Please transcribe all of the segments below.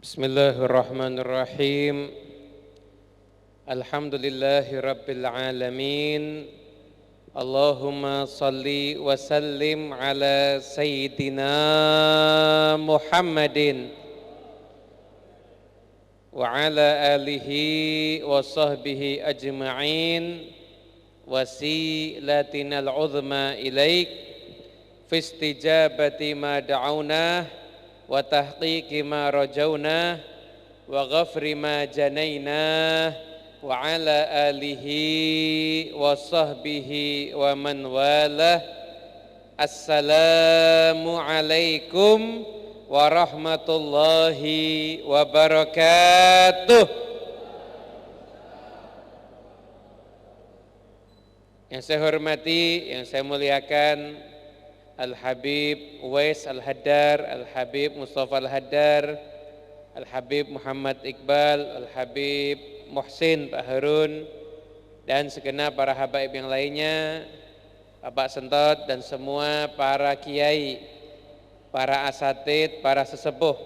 Bismillahirrahmanirrahim. Alhamdulillahi rabbil alamin. Allahumma salli wa sallim ala sayyidina Muhammadin wa ala alihi wa sahbihi ajma'in. Wasilatinal uzma ilaik fi istijabati ma da'auna wa tahqiqi ma rajawna wa ghafri ma janaina wa ala alihi wa sahbihi wa man walah. Assalamu alaikum warahmatullahi wabarakatuh. Yang saya hormati, yang saya muliakan Al-Habib Uwais Al-Haddar, Al-Habib Mustafa Al-Haddar, Al-Habib Muhammad Iqbal, Al-Habib Muhsin Pak Harun, dan segenap para habaib yang lainnya, Bapak Sentot dan semua para kiai, para asatid, para sesepuh.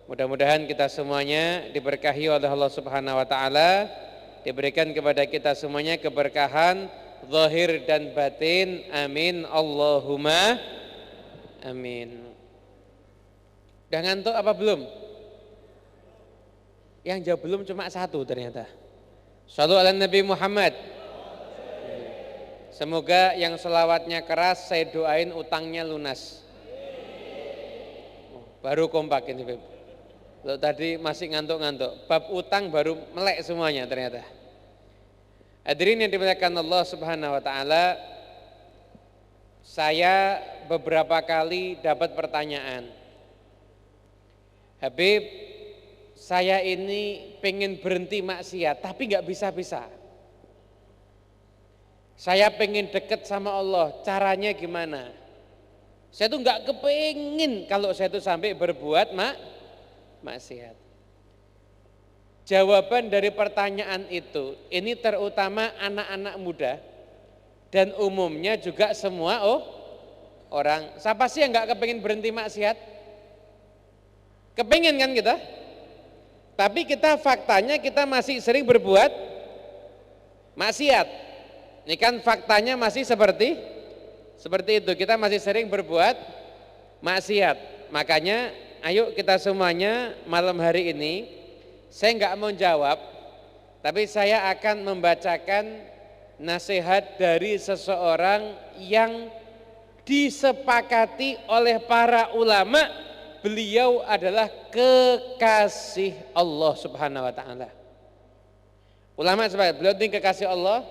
Mudah-mudahan kita semuanya diberkahi oleh Allah Subhanahu wa taala, diberikan kepada kita semuanya keberkahan zahir dan batin, amin Allahumma amin. Udah ngantuk apa belum? Yang jawab belum cuma satu ternyata. Shallu ala Nabi Muhammad. Semoga yang selawatnya keras saya doain utangnya lunas. Baru kompak ini Beb. Loh, tadi masih ngantuk-ngantuk. Bab utang baru melek semuanya ternyata. Hadirin yang dimuliakan Allah Subhanahu wa taala, saya beberapa kali dapat pertanyaan, Habib, saya ini pengen berhenti maksiat tapi nggak bisa-bisa. Saya pengen deket sama Allah, caranya gimana? Saya tuh nggak kepengin kalau saya tuh sampai berbuat maksiat. Jawaban dari pertanyaan itu, ini terutama anak-anak muda dan umumnya juga semua orang. Siapa sih yang nggak kepingin berhenti maksiat? Kepingin kan kita? Tapi kita faktanya kita masih sering berbuat maksiat. Ini kan faktanya masih seperti itu. Kita masih sering berbuat maksiat. Makanya ayo kita semuanya malam hari ini, saya enggak mau jawab, tapi saya akan membacakan nasihat dari seseorang yang disepakati oleh para ulama, beliau adalah kekasih Allah Subhanahu wa taala. Ulama sepakat, beliau ini kekasih Allah,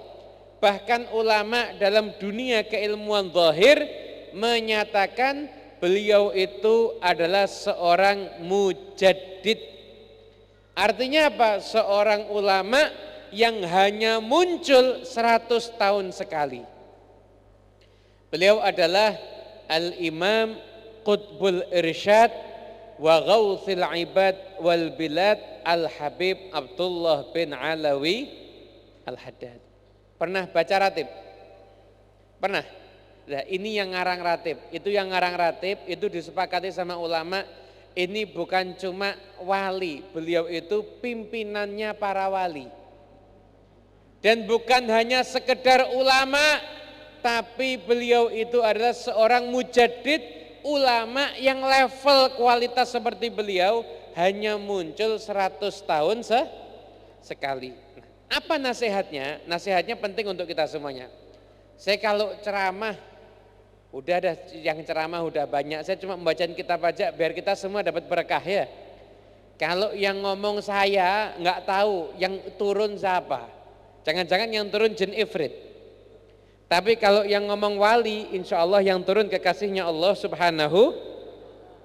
bahkan ulama dalam dunia keilmuan zahir menyatakan beliau itu adalah seorang mujaddid. Artinya apa? Seorang ulama yang hanya muncul 100 tahun sekali. Beliau adalah Al-Imam Qutbul Irsyad wa Ghawthil Ibad wal Bilad Al-Habib Abdullah bin Alawi Al-Haddad. Pernah baca ratib? Pernah? Nah, ini yang ngarang ratib, itu yang ngarang ratib, itu disepakati sama ulama. Ini bukan cuma wali, beliau itu pimpinannya para wali. Dan bukan hanya sekedar ulama, tapi beliau itu adalah seorang mujaddid, ulama yang level kualitas seperti beliau hanya muncul 100 tahun sekali. Apa nasihatnya? Nasihatnya penting untuk kita semuanya. Saya kalau ceramah, udah ada yang ceramah udah banyak, saya cuma membacain kitab aja biar kita semua dapat berkah ya. Kalau yang ngomong saya nggak tahu yang turun siapa, jangan-jangan yang turun jin ifrit. Tapi kalau yang ngomong wali, insya Allah yang turun kekasihnya Allah Subhanahu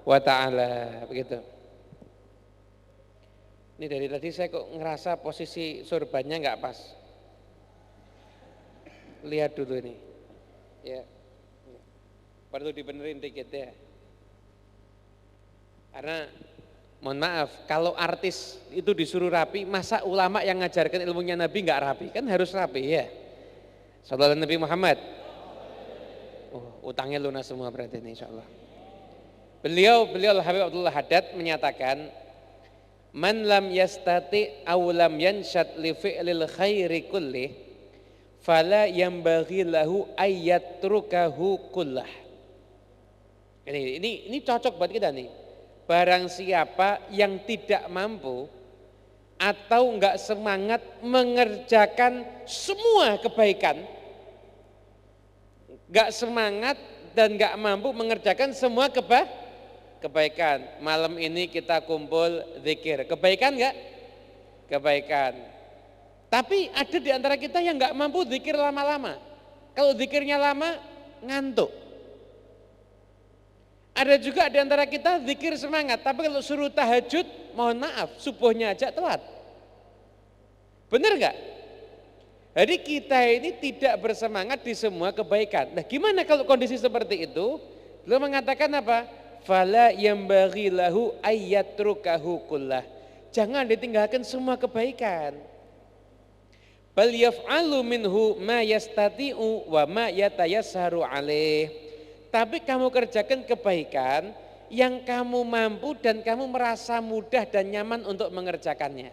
wa taala, begitu. Ini dari tadi saya kok ngerasa posisi surbannya nggak pas. Lihat dulu ini, ya. Perlu dibenerin dikit ya. Karena mohon maaf, kalau artis itu disuruh rapi, masa ulama yang ngajarkan ilmunya Nabi nggak rapi? Kan harus rapi ya. Sallallahu alaihi Nabi Muhammad. Utangnya lunas semua berarti ini insyaallah. Beliau Al-Habib Abdullah Haddad menyatakan, Man lam yastati aw lam yanshad li fi'lil khairi kullih fala yambaghi lahu ayyatrukahu kullah. Ini cocok buat kita nih. Barang siapa yang tidak mampu atau enggak semangat mengerjakan semua kebaikan, enggak semangat dan enggak mampu mengerjakan semua kebaikan. Malam ini kita kumpul zikir, kebaikan enggak? Kebaikan. Tapi ada di antara kita yang enggak mampu zikir lama-lama. Kalau zikirnya lama, ngantuk. Ada juga di antara kita zikir semangat, tapi kalau suruh tahajud, mohon maaf, subuhnya aja telat. Benar enggak? Jadi kita ini tidak bersemangat di semua kebaikan. Nah, gimana kalau kondisi seperti itu? Beliau mengatakan apa? Fala yambaghi lahu ayyatrukahu kullah. Jangan ditinggalkan semua kebaikan. Bal yaf'alu minhu ma yastati'u wa ma yatayassaru alaih. Tapi kamu kerjakan kebaikan yang kamu mampu dan kamu merasa mudah dan nyaman untuk mengerjakannya.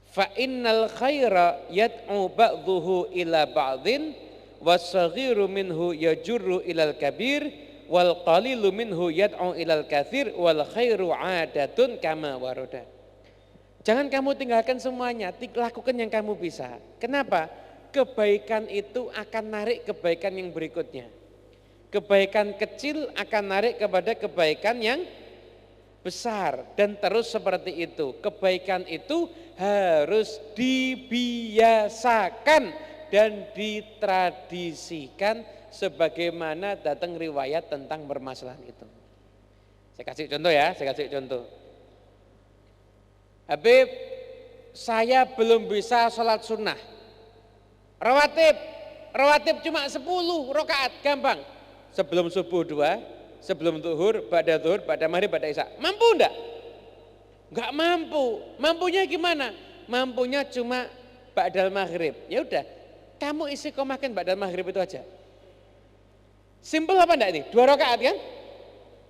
Fa innal khaira yad'u ba'dhuhu ila ba'dhin was-saghiru minhu yajurru ilal kabir wal qalilu minhu yad'u ilal katsir wal khairu 'adatun kama warada. Jangan kamu tinggalkan semuanya, lakukan yang kamu bisa. Kenapa? Kebaikan itu akan narik kebaikan yang berikutnya. Kebaikan kecil akan narik kepada kebaikan yang besar dan terus seperti itu. Kebaikan itu harus dibiasakan dan ditradisikan sebagaimana datang riwayat tentang permasalahan itu. Saya kasih contoh ya, Habib, saya belum bisa sholat sunnah. Rawatib cuma 10 rakaat, gampang. Sebelum subuh 2, sebelum zuhur, pada maghrib, pada isya. Mampu enggak? Enggak mampu. Mampunya gimana? Mampunya cuma ba'dal maghrib. Ya udah, kamu istiqomahkan ba'dal maghrib itu aja. Simpel apa enggak ini? 2 rakaat kan?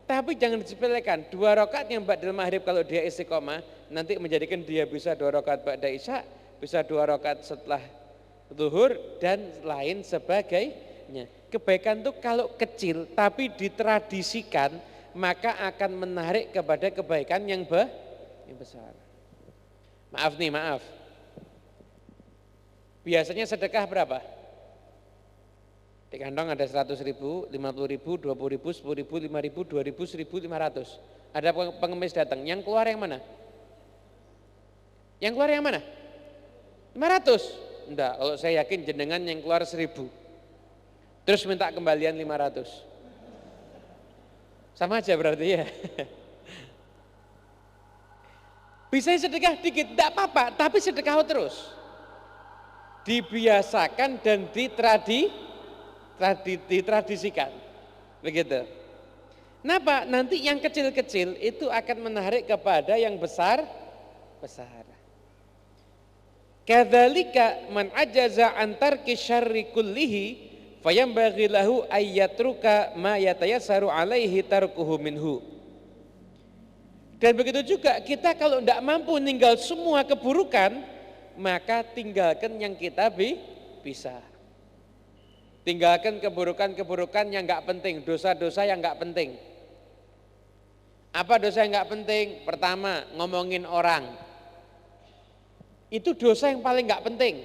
Tapi jangan disepelekan. 2 rakaat yang ba'dal maghrib kalau dia istiqomah, nanti menjadikan dia bisa 2 rakaat ba'da isya, bisa 2 rakaat setelah zuhur dan lain sebagainya. Kebaikan itu kalau kecil tapi ditradisikan maka akan menarik kepada kebaikan yang besar. Maaf. Biasanya sedekah berapa? Di kantong ada 100.000, 50.000, 20.000, 10.000, 5.000, 2.000, 1.500. Ada pengemis datang, yang keluar yang mana? Yang keluar yang mana? 500? Enggak, kalau saya yakin jenengan yang keluar 1.000. Terus minta kembalian 500. Sama aja berarti ya. Bisa sedekah dikit, tidak apa-apa, tapi sedekah terus. Dibiasakan dan ditradisikan. Begitu. Kenapa? Nanti yang kecil-kecil itu akan menarik kepada yang besar. Kadzalika man ajaza antar kisyarri kullihi fayambaghi lahu ayyatruka ma yatayassaru alaihi tarkuhu minhu. Dan begitu juga kita kalau tidak mampu ninggal semua keburukan, maka tinggalkan yang kita bisa. Tinggalkan keburukan-keburukan yang enggak penting, dosa-dosa yang enggak penting. Apa dosa yang enggak penting? Pertama, ngomongin orang. Itu dosa yang paling enggak penting.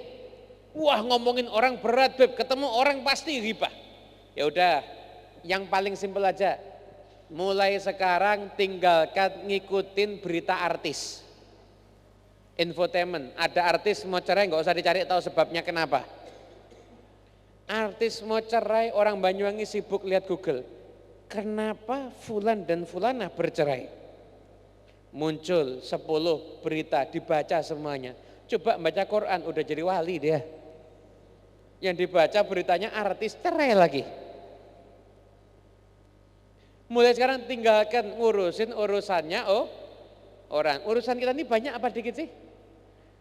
Wah, ngomongin orang berat, Beb, ketemu orang pasti ghibah. Ya udah, yang paling simpel aja. Mulai sekarang tinggalkan ngikutin berita artis. Infotainment, ada artis mau cerai nggak usah dicari tahu sebabnya kenapa. Artis mau cerai, orang Banyuwangi sibuk lihat Google. Kenapa fulan dan fulanah bercerai? Muncul 10 berita, dibaca semuanya. Coba baca Quran, udah jadi wali dia. Yang dibaca beritanya artis cerai lagi. Mulai sekarang tinggalkan ngurusin urusannya orang. Urusan kita ini banyak apa dikit sih?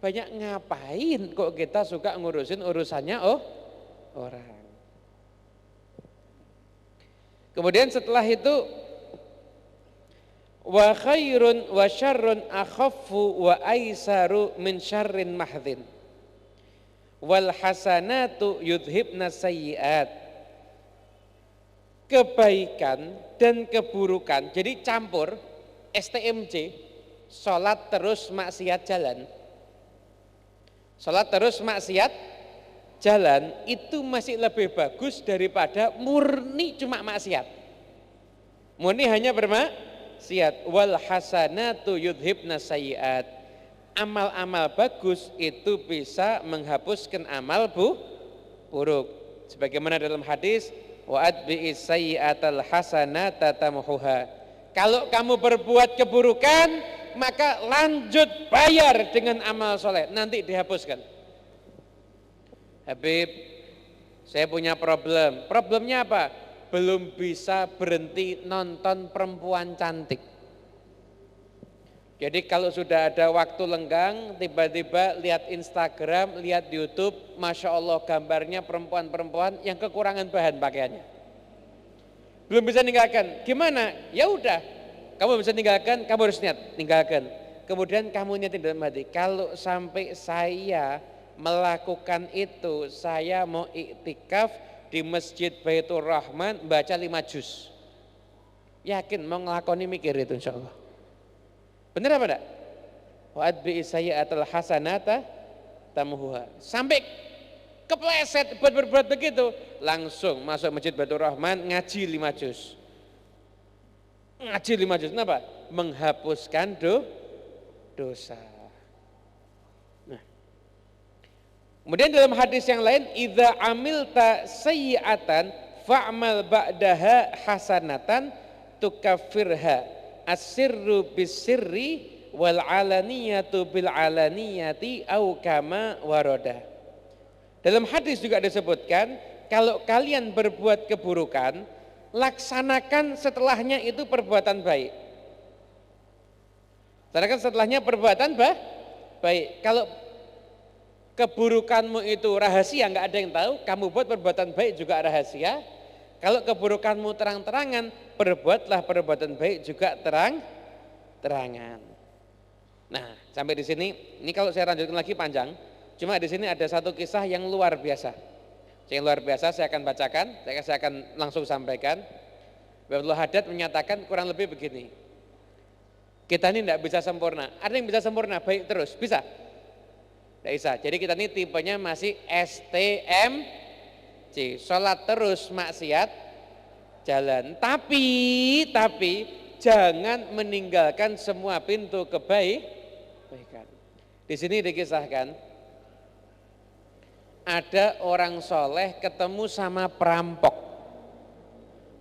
Banyak, ngapain kok kita suka ngurusin urusannya orang. Kemudian setelah itu Wa khairun wa syarrun akhaffu wa aisaru min syarrin mahdhin. Wal hasanatu yudhibna sayyiat. Kebaikan dan keburukan, jadi campur STMJ, sholat terus maksiat jalan. Sholat terus maksiat jalan itu masih lebih bagus daripada murni cuma maksiat. Murni hanya bermaksiat. Wal hasanatu yudhibna sayyiat. Amal-amal bagus itu bisa menghapuskan amal buruk. Sebagaimana dalam hadis, wa atbi'is sayyi'atal hasanata tamhuha. Kalau kamu berbuat keburukan, maka lanjut bayar dengan amal soleh, nanti dihapuskan. Habib, saya punya problem. Problemnya apa? Belum bisa berhenti nonton perempuan cantik. Jadi kalau sudah ada waktu lenggang, tiba-tiba lihat Instagram, lihat YouTube, Masya Allah gambarnya perempuan-perempuan yang kekurangan bahan pakaiannya. Belum bisa ninggalkan, gimana? Ya udah, kamu bisa tinggalkan, kamu harus niat, tinggalkan. Kemudian kamu niatin dalam hati, kalau sampai saya melakukan itu, saya mau iktikaf di Masjid Baitur Rahman baca 5 juz. Yakin mau ngelakoni mikir itu insya Allah. Benar apa enggak? Wa adbi'is sayyi'atal hasanata tamhuha. Sampai kepleset buat berbuat begitu, langsung masuk Masjid Baitur Rahman ngaji 5 juz. Ngaji 5 juz, kenapa? Menghapuskan dosa. Nah. Kemudian dalam hadis yang lain, idza amilta sayyi'atan fa'mal ba'daha hasanatan tukaffirha as-sirru bis-sirri wal alaniyatu bil alaniyati au kama warada. Dalam hadis juga disebutkan, kalau kalian berbuat keburukan, laksanakan setelahnya itu perbuatan baik. Laksanakan setelahnya perbuatan baik. Kalau keburukanmu itu rahasia, nggak ada yang tahu, kamu buat perbuatan baik juga rahasia. Kalau keburukanmu terang-terangan, perbuatlah perbuatan baik juga terang-terangan. Nah, sampai di sini, ini kalau saya lanjutkan lagi panjang. Cuma di sini ada satu kisah yang luar biasa. Yang luar biasa saya akan bacakan, saya akan langsung sampaikan. Abdullah Haddad menyatakan kurang lebih begini. Kita ini tidak bisa sempurna. Ada yang bisa sempurna baik terus, bisa? Tidak bisa. Jadi kita ini tipenya masih STMJ, sholat terus maksiat jalan. Tapi jangan meninggalkan semua pintu kebaikan. Di sini dikisahkan, ada orang soleh ketemu sama perampok.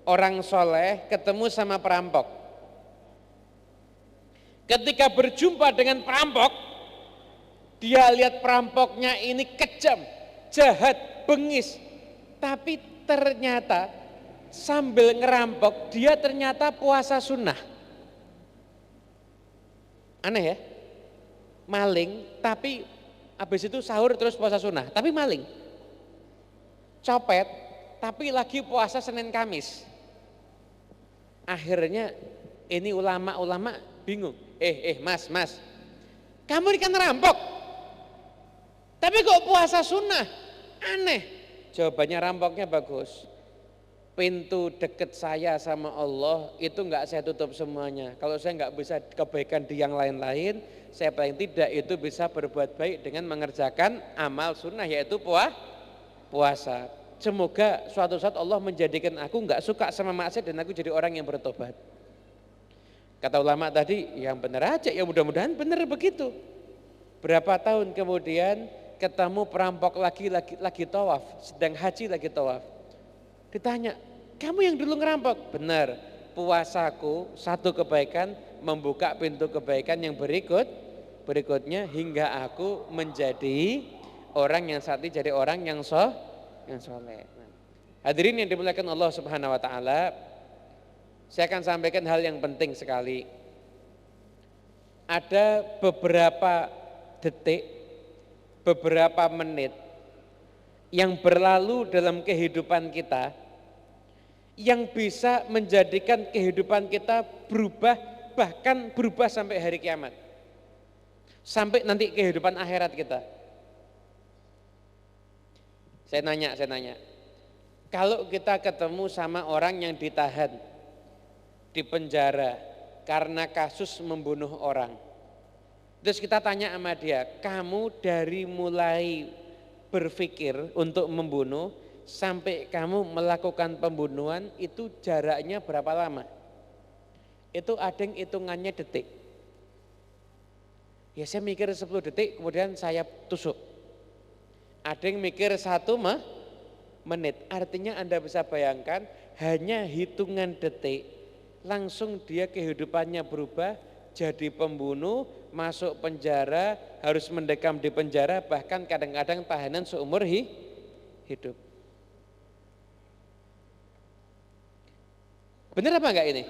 Orang soleh ketemu sama perampok. Ketika berjumpa dengan perampok, dia lihat perampoknya ini kejam, jahat, bengis. Tapi ternyata sambil ngerampok, dia ternyata puasa sunnah. Aneh ya? Maling, tapi habis itu sahur terus puasa sunnah, tapi maling. Copet, tapi lagi puasa Senin Kamis. Akhirnya ini ulama-ulama bingung. Mas, kamu ini kan rampok, tapi kok puasa sunnah? Aneh. Jawabannya rampoknya bagus. Pintu deket saya sama Allah itu enggak saya tutup semuanya. Kalau saya enggak bisa kebaikan di yang lain-lain, saya paling tidak itu bisa berbuat baik dengan mengerjakan amal sunnah, yaitu puasa. Semoga suatu saat Allah menjadikan aku enggak suka sama maksiat dan aku jadi orang yang bertobat. Kata ulama tadi, yang benar aja, ya mudah-mudahan benar begitu. Berapa tahun kemudian ketemu perampok lagi tawaf, sedang haji lagi tawaf. Ditanya, kamu yang dulu ngerampok? Benar, puasaku satu kebaikan membuka pintu kebaikan yang berikutnya hingga aku menjadi orang yang saat ini jadi orang yang soleh. Hadirin yang dimuliakan Allah Subhanahu wa taala, saya akan sampaikan hal yang penting sekali. Ada beberapa detik, beberapa menit yang berlalu dalam kehidupan kita yang bisa menjadikan kehidupan kita berubah bahkan berubah sampai hari kiamat. Sampai nanti kehidupan akhirat kita. Saya nanya. Kalau kita ketemu sama orang yang ditahan di penjara karena kasus membunuh orang. Terus kita tanya sama dia, kamu dari mulai berpikir untuk membunuh sampai kamu melakukan pembunuhan itu jaraknya berapa lama? Itu ada yang hitungannya detik. Ya saya mikir 10 detik kemudian saya tusuk. Ada yang mikir 1 menit. Artinya Anda bisa bayangkan hanya hitungan detik langsung dia kehidupannya berubah jadi pembunuh, masuk penjara, harus mendekam di penjara, bahkan kadang-kadang tahanan seumur hidup. Benar apa enggak ini?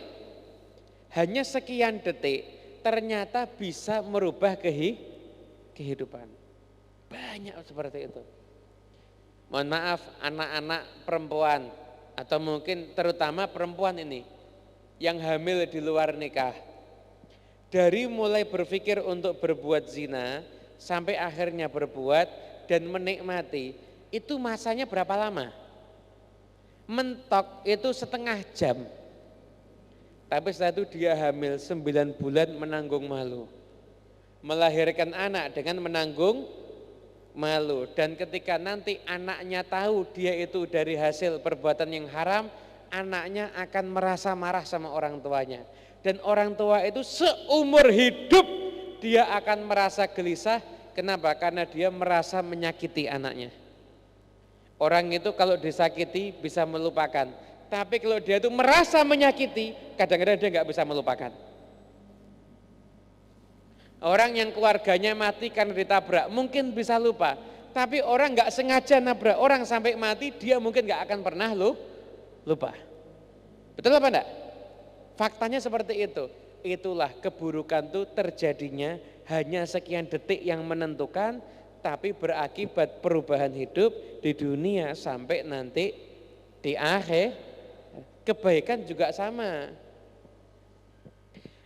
Hanya sekian detik ternyata bisa merubah kehidupan. Banyak seperti itu. Mohon maaf anak-anak perempuan atau mungkin terutama perempuan ini yang hamil di luar nikah. Dari mulai berpikir untuk berbuat zina sampai akhirnya berbuat dan menikmati, itu masanya berapa lama? Mentok itu setengah jam. Tapi setelah itu dia hamil 9 bulan menanggung malu. Melahirkan anak dengan menanggung malu. Dan ketika nanti anaknya tahu dia itu dari hasil perbuatan yang haram, anaknya akan merasa marah sama orang tuanya. Dan orang tua itu seumur hidup dia akan merasa gelisah. Kenapa? Karena dia merasa menyakiti anaknya. Orang itu kalau disakiti bisa melupakan. Tapi kalau dia itu merasa menyakiti, kadang-kadang dia nggak bisa melupakan. Orang yang keluarganya mati karena ditabrak, mungkin bisa lupa. Tapi orang nggak sengaja nabrak orang sampai mati, dia mungkin nggak akan pernah lupa. Betul apa enggak? Faktanya seperti itu. Itulah keburukan itu terjadinya hanya sekian detik yang menentukan, tapi berakibat perubahan hidup di dunia sampai nanti di akhir. Kebaikan juga sama.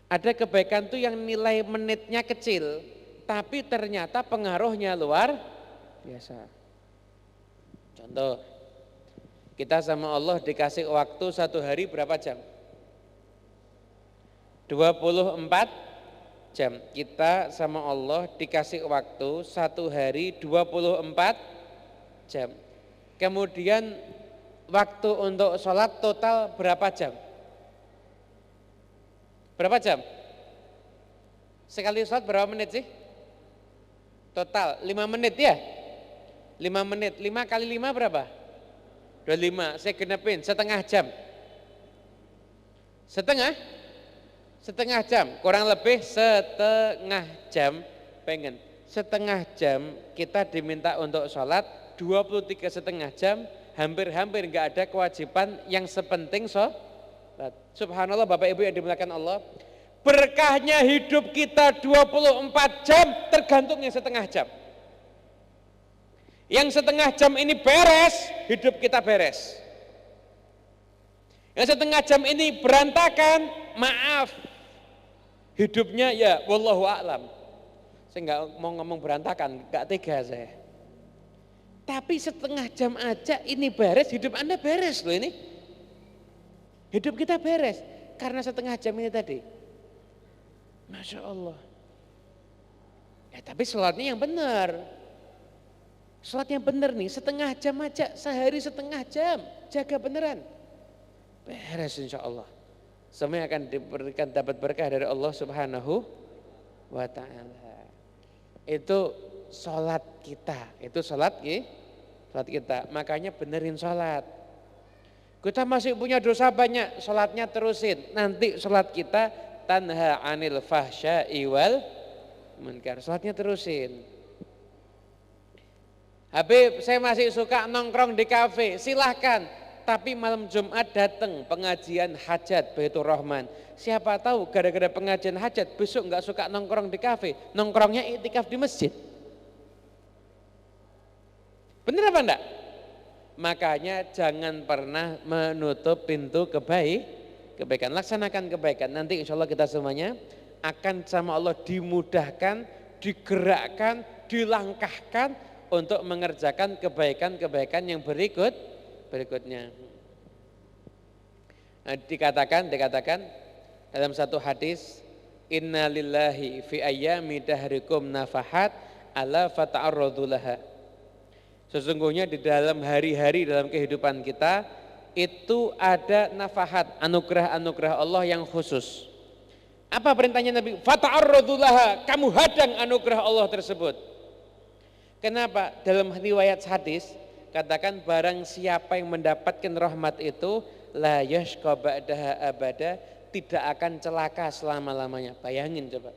Ada kebaikan tuh yang nilai menitnya kecil, tapi ternyata pengaruhnya luar biasa. Contoh, kita sama Allah dikasih waktu 1 hari berapa jam? 24 jam. Kita sama Allah dikasih waktu 1 hari 24 jam. Kemudian waktu untuk sholat total berapa jam? Berapa jam? Sekali sholat berapa menit sih? Total 5 menit ya? 5 menit, 5 kali 5 berapa? 25, saya genepin setengah jam. Setengah jam, kurang lebih setengah jam pengen. Setengah jam kita diminta untuk sholat, 23,5 jam, hampir-hampir enggak ada kewajiban yang sepenting sholat. Subhanallah Bapak Ibu yang dimuliakan Allah, berkahnya hidup kita 24 jam tergantung yang setengah jam. Yang setengah jam ini beres, hidup kita beres. Yang setengah jam ini berantakan, maaf, hidupnya ya wallahu a'lam. Saya enggak mau ngomong berantakan, enggak tega saya. Tapi setengah jam aja ini beres, hidup Anda beres loh ini. Hidup kita beres karena setengah jam ini tadi. Masya Allah. Ya tapi sholatnya yang benar. Sholat yang benar nih, setengah jam aja, sehari setengah jam, jaga beneran. Beres insya Allah. Semuanya akan diberikan dapat berkah dari Allah Subhanahu wa ta'ala. Itu sholat kita, itu sholat kita. Makanya benerin sholat. Kita masih punya dosa banyak, sholatnya terusin. Nanti sholat kita tanha anil fahsya'i wal munkar. Sholatnya terusin. Habib, saya masih suka nongkrong di kafe, silahkan. Tapi malam Jumat datang pengajian hajat Baitur Rahman. Siapa tahu gara-gara pengajian hajat besok nggak suka nongkrong di kafe, nongkrongnya iktikaf di masjid. Benar apa enggak? Makanya jangan pernah menutup pintu kebaikan. Laksanakan kebaikan. Nanti insya Allah kita semuanya akan sama Allah dimudahkan, digerakkan, dilangkahkan untuk mengerjakan kebaikan-kebaikan yang berikutnya. Nah, dikatakan dalam satu hadis, inna lillahi fi ayyami dahrikum nafahat ala fata'arradu laha. Sesungguhnya di dalam hari-hari dalam kehidupan kita itu ada nafahat, anugerah-anugerah Allah yang khusus. Apa perintahnya Nabi? Fata'arradu laha, kamu hadang anugerah Allah tersebut. Kenapa? Dalam riwayat hadis katakan barang siapa yang mendapatkan rahmat itu la yashqa ba'daha abada, tidak akan celaka selama-lamanya. Bayangin coba.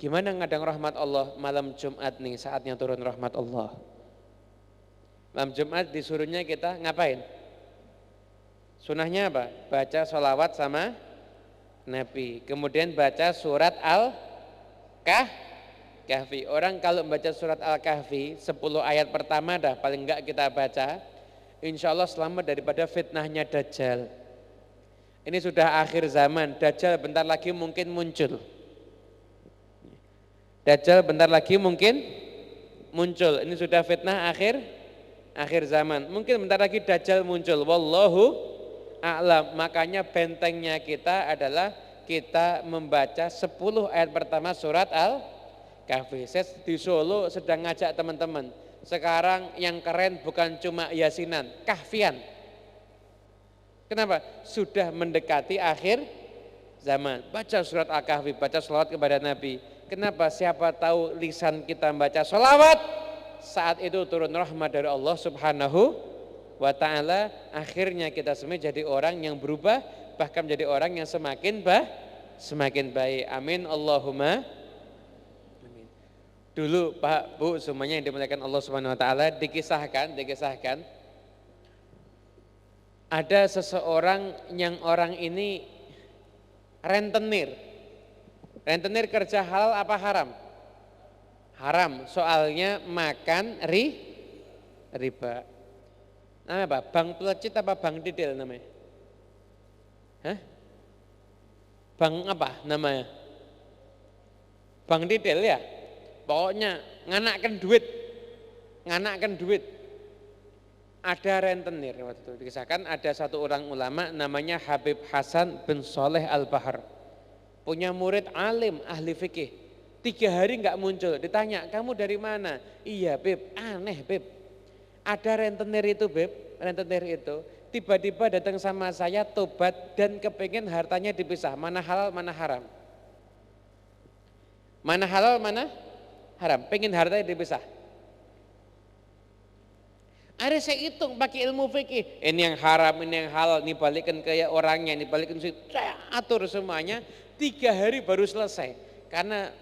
Gimana ngadang rahmat Allah malam Jumat nih, saatnya turun rahmat Allah. Malam Jumat disuruhnya kita ngapain? Sunahnya apa? Baca sholawat sama Nabi. Kemudian baca surat Al-Kahfi. Orang kalau membaca surat Al-Kahfi 10 ayat pertama dah paling enggak kita baca, insya Allah selamat daripada fitnahnya Dajjal. Ini sudah akhir zaman, Dajjal bentar lagi mungkin muncul. Ini sudah fitnah akhir zaman. Mungkin bentar lagi Dajjal muncul. Wallahu a'lam. Makanya bentengnya kita adalah kita membaca 10 ayat pertama surat Al-Kahfi. Saya di Solo sedang ngajak teman-teman. Sekarang yang keren bukan cuma yasinan, kahfian. Kenapa? Sudah mendekati akhir zaman. Baca surat Al-Kahfi, baca sholawat kepada Nabi. Kenapa? Siapa tahu lisan kita membaca sholawat, saat itu turun rahmat dari Allah Subhanahu wa ta'ala. Akhirnya kita semua jadi orang yang berubah, bahkan menjadi orang yang semakin baik. Amin Allahumma amin. Dulu Pak Bu semuanya yang dimuliakan Allah Subhanahu wa ta'ala, dikisahkan ada seseorang yang orang ini rentenir kerja halal apa haram? Haram, soalnya makan riba. Namanya apa? Bang pelecit apa bang didil namanya? Hah? Bang apa namanya? Bang didil ya? Pokoknya nganakkan duit. Ada rentenir waktu itu dikisahkan, ada satu orang ulama namanya Habib Hasan bin Soleh Al-Bahar. Punya murid alim ahli fikih. 3 hari enggak muncul, ditanya kamu dari mana? Iya Beb, aneh Beb. Ada rentenir itu Beb, tiba-tiba datang sama saya tobat dan kepingin hartanya dipisah, mana halal mana haram. Mana halal mana haram, pengen hartanya dipisah. Ada saya hitung pakai ilmu fikih, ini yang haram, ini yang halal, ini balikin ke orangnya, ini balikin saya atur semuanya. 3 hari baru selesai, karena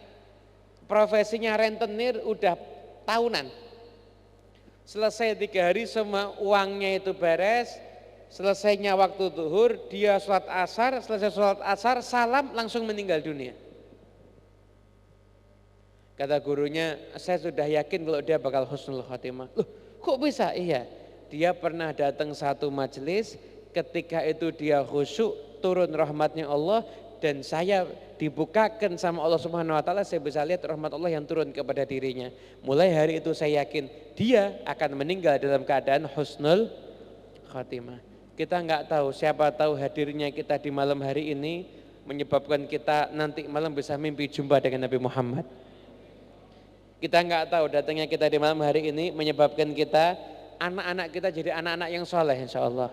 profesinya rentenir udah tahunan. Selesai 3 hari semua uangnya itu beres, selesainya waktu zuhur, dia sholat asar, selesai sholat asar, salam langsung meninggal dunia. Kata gurunya, saya sudah yakin kalau dia bakal husnul khotimah. Loh, kok bisa? Iya, dia pernah datang satu majelis, ketika itu dia khusyuk, turun rahmatnya Allah, dan saya dibukakan sama Allah Subhanahu wa ta'ala, saya bisa lihat rahmat Allah yang turun kepada dirinya. Mulai hari itu saya yakin dia akan meninggal dalam keadaan husnul khatimah. Kita enggak tahu, siapa tahu hadirnya kita di malam hari ini menyebabkan kita nanti malam bisa mimpi jumpa dengan Nabi Muhammad. Kita enggak tahu datangnya kita di malam hari ini menyebabkan kita, anak-anak kita jadi anak-anak yang soleh insya Allah.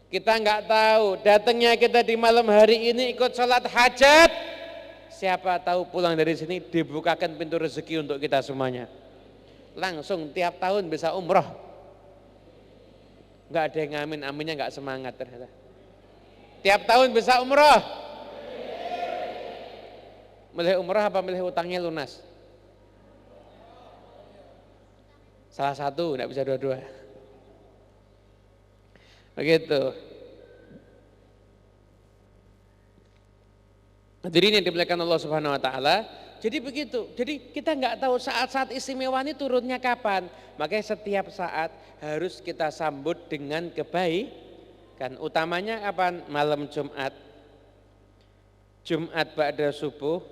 Kita enggak tahu datangnya kita di malam hari ini ikut sholat hajat, siapa tahu pulang dari sini dibukakan pintu rezeki untuk kita semuanya. Langsung tiap tahun bisa umroh. Enggak ada yang ngamin, aminnya enggak semangat ternyata. Tiap tahun bisa umroh. Milih umroh apa milih utangnya lunas? Salah satu, enggak bisa dua-dua. Begitu. Hadirin yang dimuliakan Allah Subhanahu wa taala. Jadi begitu. Jadi kita enggak tahu saat-saat istimewa ini turunnya kapan. Makanya setiap saat harus kita sambut dengan Kan utamanya kapan? Malam Jumat. Jumat ba'da subuh,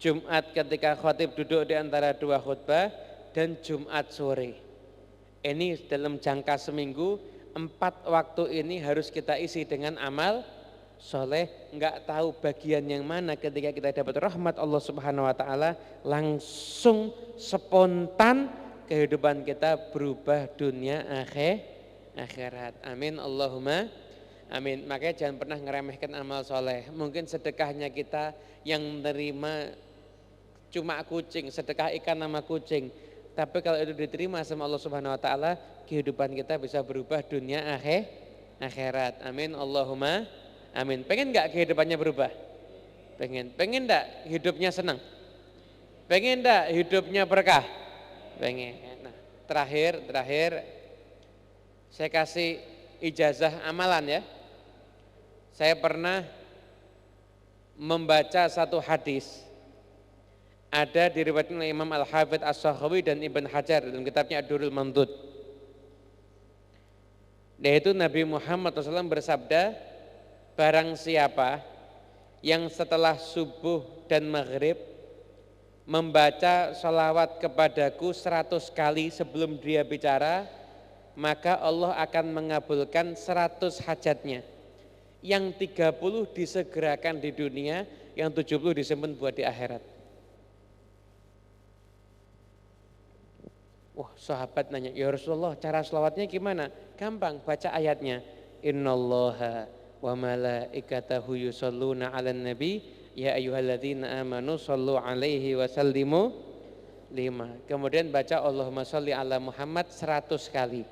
Jumat ketika khatib duduk di antara dua khutbah, dan Jumat sore. Ini dalam jangka seminggu, 4 waktu ini harus kita isi dengan amal soleh. Enggak tahu bagian yang mana ketika kita dapat rahmat Allah Subhanahu Wa Taala, langsung spontan kehidupan kita berubah dunia akhirat. Amin Allahumma amin. Makanya jangan pernah ngeremehkan amal soleh. Mungkin sedekahnya kita yang menerima cuma kucing, sedekah ikan sama kucing. Tapi kalau itu diterima sama Allah Subhanahu Wa Taala, kehidupan kita bisa berubah dunia akhirat. Amin Allahumma amin. Pengen nggak kehidupannya berubah? Pengen. Pengen nggak hidupnya senang? Pengen nggak hidupnya berkah? Pengen. Nah, terakhir saya kasih ijazah amalan ya. Saya pernah membaca satu hadis, ada diriwayatkan oleh Imam Al-Hafidz As-Sakhawi dan Ibn Hajar dalam kitabnya Ad-Durrul Mandud. Yaitu Nabi Muhammad SAW bersabda, barang siapa yang setelah subuh dan maghrib membaca sholawat kepadaku 100 kali sebelum dia bicara, maka Allah akan mengabulkan 100 hajatnya. Yang 30 disegerakan di dunia, yang 70 disimpan buat di akhirat. Wah, sahabat nanya, ya Rasulullah cara sholawatnya gimana? Gampang, baca ayatnya. Innallaha wa malaikatahu yusholluna 'alan nabi ya ayyuhalladzina amanu shollu 'alaihi wa sallimu 5. Kemudian baca Allahumma sholli ala Muhammad 100 kali.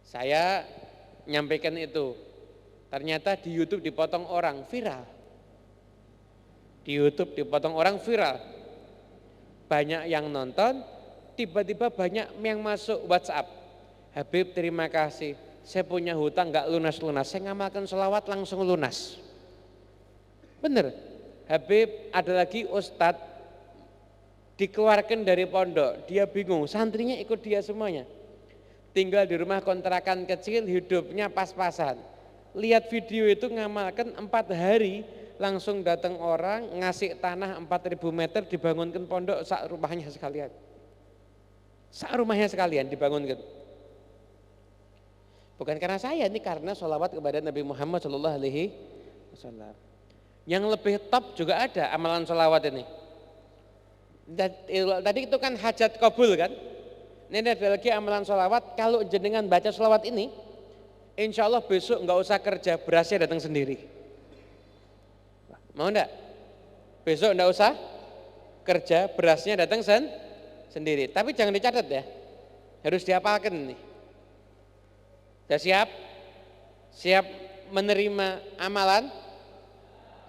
Saya nyampaikan itu, ternyata di YouTube dipotong orang, viral. Di YouTube dipotong orang, viral. Banyak yang nonton, tiba-tiba banyak yang masuk WhatsApp. Habib terima kasih, saya punya hutang gak lunas-lunas, saya ngamalkan sholawat langsung lunas. Bener, Habib ada lagi ustadz dikeluarkan dari pondok, dia bingung, santrinya ikut dia semuanya. Tinggal di rumah kontrakan kecil, hidupnya pas-pasan. Lihat video itu ngamalkan 4 hari, langsung datang orang ngasih tanah 4.000 meter, dibangunkan pondok sak rumahnya sekalian. Sak rumahnya sekalian dibangunkan. Bukan karena saya, ini karena sholawat kepada Nabi Muhammad SAW. Yang lebih top juga ada amalan sholawat ini. Tadi itu kan hajat kabul kan. Ini ada lagi amalan sholawat, kalau jenengan baca sholawat ini, insya Allah besok nggak usah kerja, berasnya datang sendiri. Mau enggak? Besok enggak usah kerja, berasnya datang sendiri. Tapi jangan dicatat ya, harus dihafalkan nih. Sudah siap? Siap menerima amalan?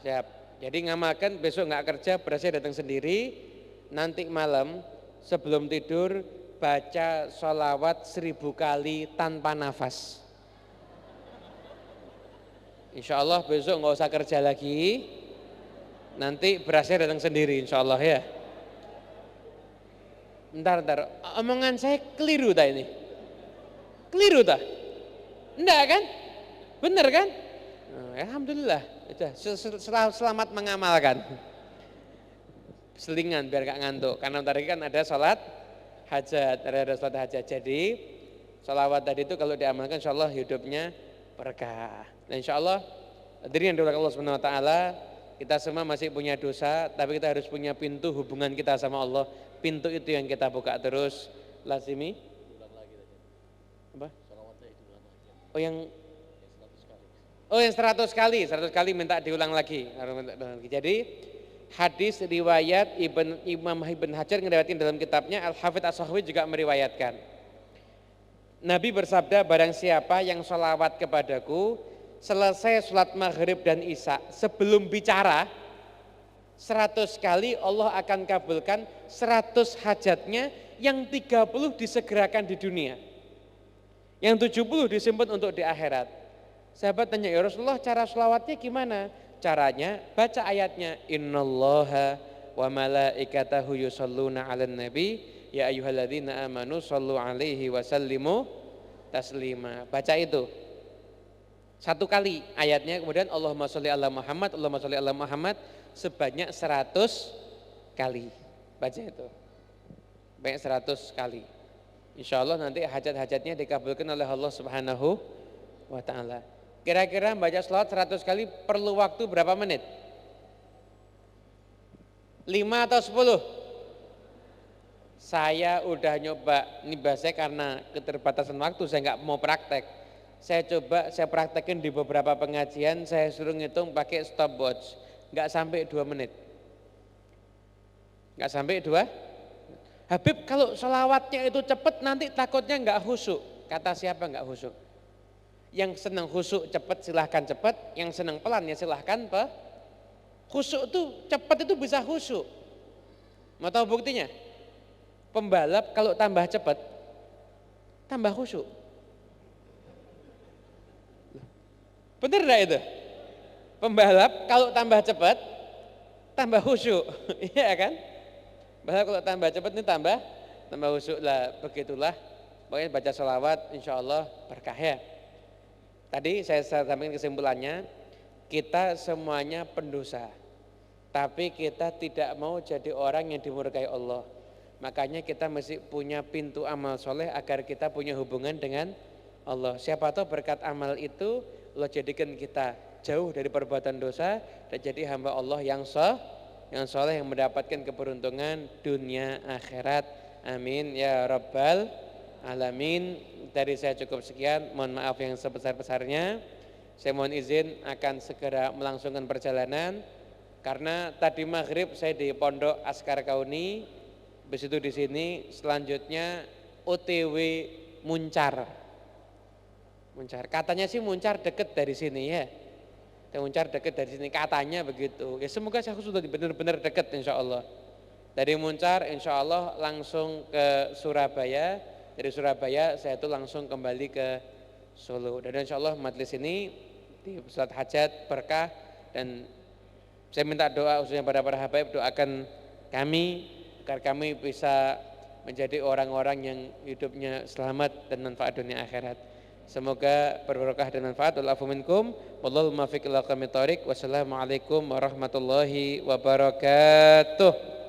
Siap. Jadi ngamalkan, besok enggak kerja, berasnya datang sendiri. Nanti malam sebelum tidur baca sholawat 1000 kali tanpa nafas. Insya Allah besok nggak usah kerja lagi, nanti berasnya datang sendiri insya Allah ya. Bentar, omongan saya keliru tak ini? Keliru tak? Enggak kan? Bener kan? Alhamdulillah, selamat mengamalkan. Selingan biar gak ngantuk, karena tadi kan ada sholat hajat, ada sholat hajat. Jadi sholawat tadi itu kalau diamalkan insya Allah hidupnya berkah. Dan insya Allah hadirin yang dimuliakan Allah Subhanahu Wa Taala, kita semua masih punya dosa, tapi kita harus punya pintu hubungan kita sama Allah. Pintu itu yang kita buka terus. Lazimi. Apa? Yang 100 kali. 100 kali minta diulang lagi. Jadi hadis riwayat Imam Ibn Hajar ngeriwayatkan dalam kitabnya Al-Hafidz As-Sakhawi juga meriwayatkan. Nabi bersabda, barang siapa yang sholawat kepadaku selesai sholat maghrib dan isya sebelum bicara 100 kali, Allah akan kabulkan 100 hajatnya, yang 30 disegerakan di dunia, yang 70 disimpan untuk di akhirat. Sahabat tanya, ya Rasulullah cara sholawatnya gimana? Caranya baca ayatnya, innallaha wa malaikatahu yusholluna 'alan nabi ya ayyuhalladzina amanu shollu 'alaihi wa sallimu taslima. Baca itu. Satu kali ayatnya, kemudian Allahumma sholli ala Muhammad, Allahumma sholli ala Muhammad sebanyak 100 kali. Baca itu. Banyak 100 kali. Insya Allah nanti hajat-hajatnya dikabulkan oleh Allah Subhanahu wa ta'ala. Kira-kira baca selawat 100 kali perlu waktu berapa menit? 5 atau 10? Saya udah nyoba, ini bahasanya karena keterbatasan waktu saya nggak mau praktek. Saya coba, saya praktekin di beberapa pengajian, saya suruh ngitung pakai stopwatch, nggak sampai 2 menit. Nggak sampai 2. Habib kalau sholawatnya itu cepet nanti takutnya nggak khusyuk. Kata siapa nggak khusyuk? Yang senang khusyuk cepet silahkan cepet, yang senang pelan ya silahkan khusyuk tuh cepet itu bisa khusyuk. Mau tahu buktinya? Pembalap kalau tambah cepet, tambah khusyuk. Bener enggak itu? Pembalap kalau tambah cepat tambah khusyuk, iya kan? Pembalap kalau tambah cepat ini tambah khusyuk lah, begitulah. Pokoknya baca sholawat insya Allah berkah ya. Tadi saya sampaikan kesimpulannya, kita semuanya pendosa, tapi kita tidak mau jadi orang yang dimurkai Allah. Makanya kita mesti punya pintu amal soleh agar kita punya hubungan dengan Allah. Siapa tahu berkat amal itu Allah jadikan kita jauh dari perbuatan dosa dan jadi hamba Allah yang soleh yang mendapatkan keberuntungan dunia akhirat. Amin ya rabbal alamin. Dari saya cukup sekian, mohon maaf yang sebesar-besarnya. Saya mohon izin akan segera melangsungkan perjalanan karena tadi maghrib saya di Pondok Askar Kauni. Habis itu di sini selanjutnya OTW Muncar. Katanya sih Muncar deket dari sini ya. Muncar deket dari sini katanya begitu. Ya semoga saya sudah benar-benar deket insya Allah. Dari Muncar insya Allah langsung ke Surabaya. Dari Surabaya saya itu langsung kembali ke Solo. Dan insya Allah majelis ini di salat hajat berkah dan saya minta doa khususnya pada para habaib doakan kami agar kami bisa menjadi orang-orang yang hidupnya selamat dan manfaat dunia akhirat. Semoga berberkah dan manfaat. Wa'alafu minkum wallahu muwaffiq ila aqwamit thoriq. Wassalamualaikum warahmatullahi wabarakatuh.